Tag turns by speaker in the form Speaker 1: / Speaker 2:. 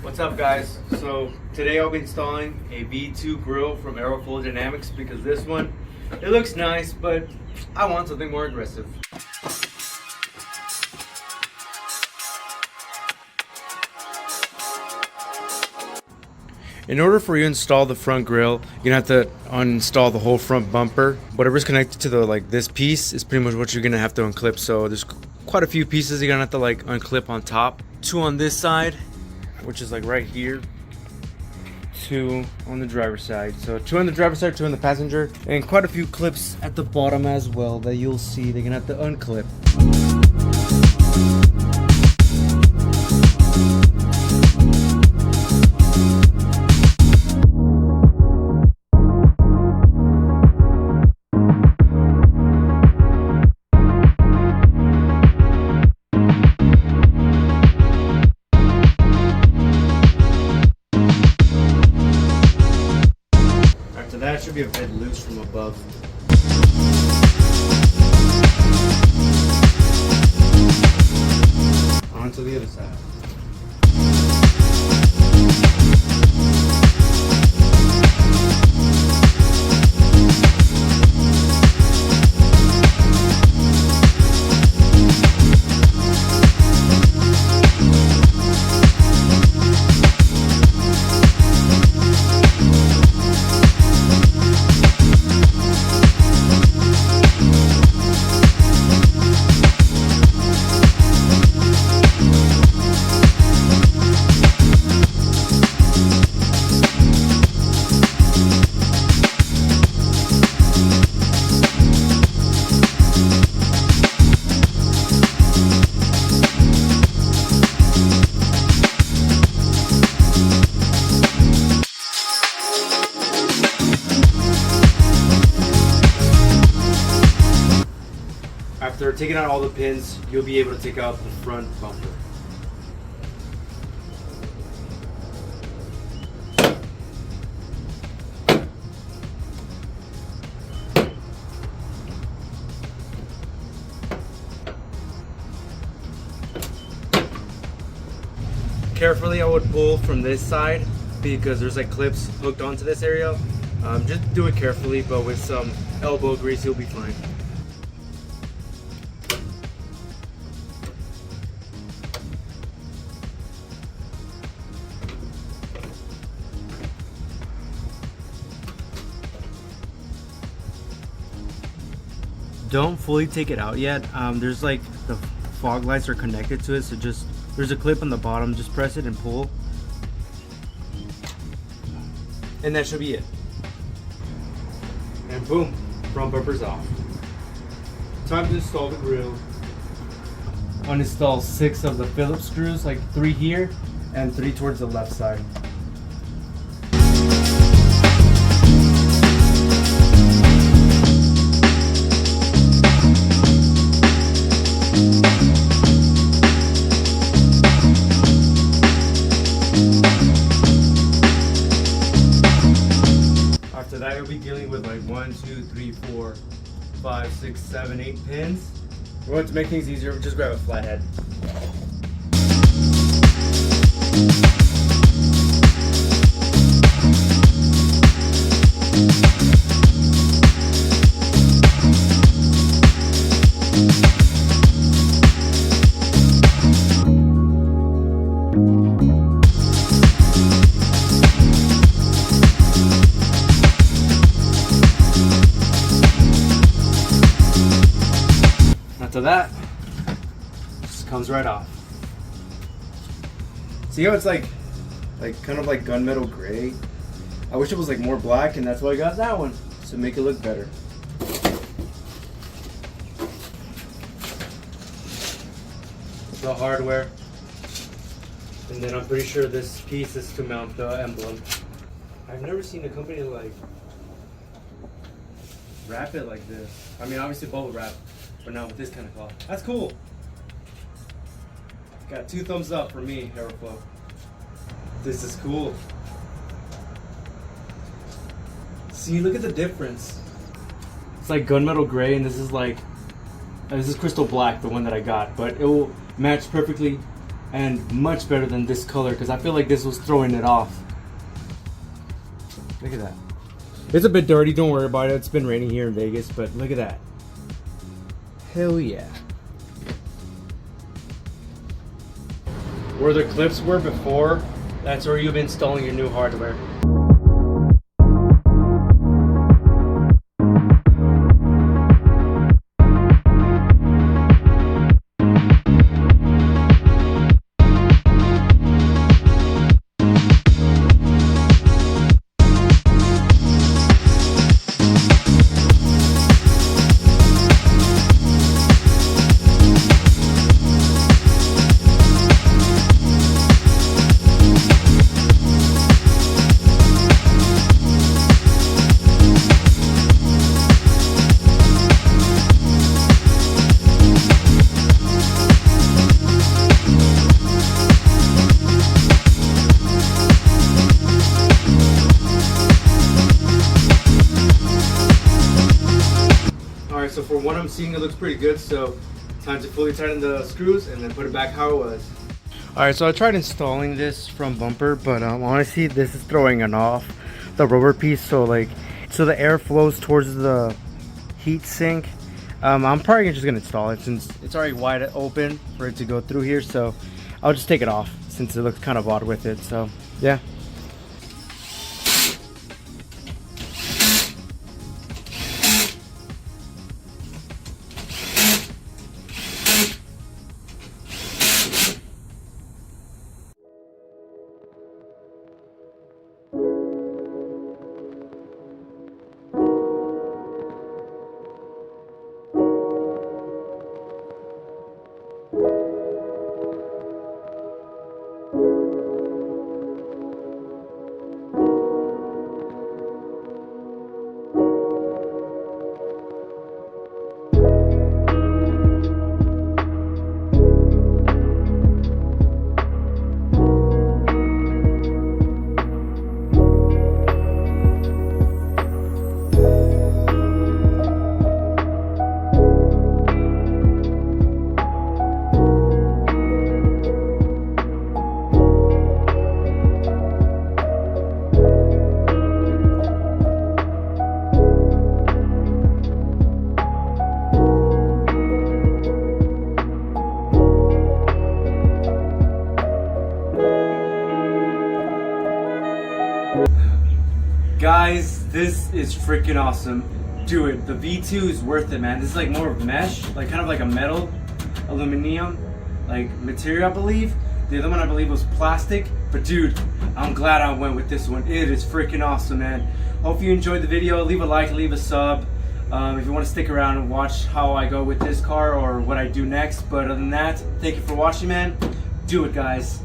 Speaker 1: What's up, guys? So today I'll be installing a V2 grill from AeroflowDynamics because this one, it looks nice, but I want something more aggressive. In order for you to install the front grille, you're gonna have to uninstall the whole front bumper. Whatever's connected to the this piece is pretty much what you're gonna have to unclip. So there's quite a few pieces you're gonna have to unclip on top. 2 on this side, which is right here. 2 on the driver's side. So 2 on the driver's side, 2 on the passenger, and quite a few clips at the bottom as well that you'll see they're gonna have to unclip. That should be a bit loose from above. On to the other side. After taking out all the pins, you'll be able to take out the front bumper. Carefully, I would pull from this side because there's clips hooked onto this area. Just do it carefully, but with some elbow grease, you'll be fine. Don't fully take it out yet. There's the fog lights are connected to it, so there's a clip on the bottom. Just press it and pull, and that should be it. And boom, front bumper's off. Time to install the grill. Uninstall 6 of the Phillips screws, 3 here and 3 towards the left side. After that, you'll be dealing with 1, 2, 3, 4, 5, 6, 7, 8 pins. We want to make things easier, just grab a flathead. After that, just comes right off. See how it's kind of gunmetal gray? I wish it was more black, and that's why I got that one, to make it look better. The hardware, and then I'm pretty sure this piece is to mount the emblem. I've never seen a company wrap it like this. I mean, obviously bubble wrap, but not with this kind of cloth. That's cool. Got 2 thumbs up for me, Aeroflow. This is cool. See, look at the difference. It's gunmetal gray, and this is crystal black, the one that I got, but it will match perfectly and much better than this color because I feel like this was throwing it off. Look at that. It's a bit dirty, don't worry about it. It's been raining here in Vegas, but look at that. Hell yeah. Where the clips were before, that's where you'll be installing your new hardware. So for what I'm seeing, it looks pretty good, so time to fully tighten the screws and then put it back how it was. Alright, so I tried installing this from bumper, but honestly this is throwing it off, the rubber piece, so the air flows towards the heat sink. I'm probably just gonna install it since it's already wide open for it to go through here, so I'll just take it off since it looks kind of odd with it. So yeah. Guys, this is freaking awesome. Do it. The V2 is worth it, man. This is like more of mesh, like kind of like a metal, aluminum, like material, I believe. The other one I believe was plastic. But dude, I'm glad I went with this one. It is freaking awesome, man. Hope you enjoyed the video. Leave a like, leave a sub. If you want to stick around and watch how I go with this car or what I do next. But other than that, thank you for watching, man. Do it, guys.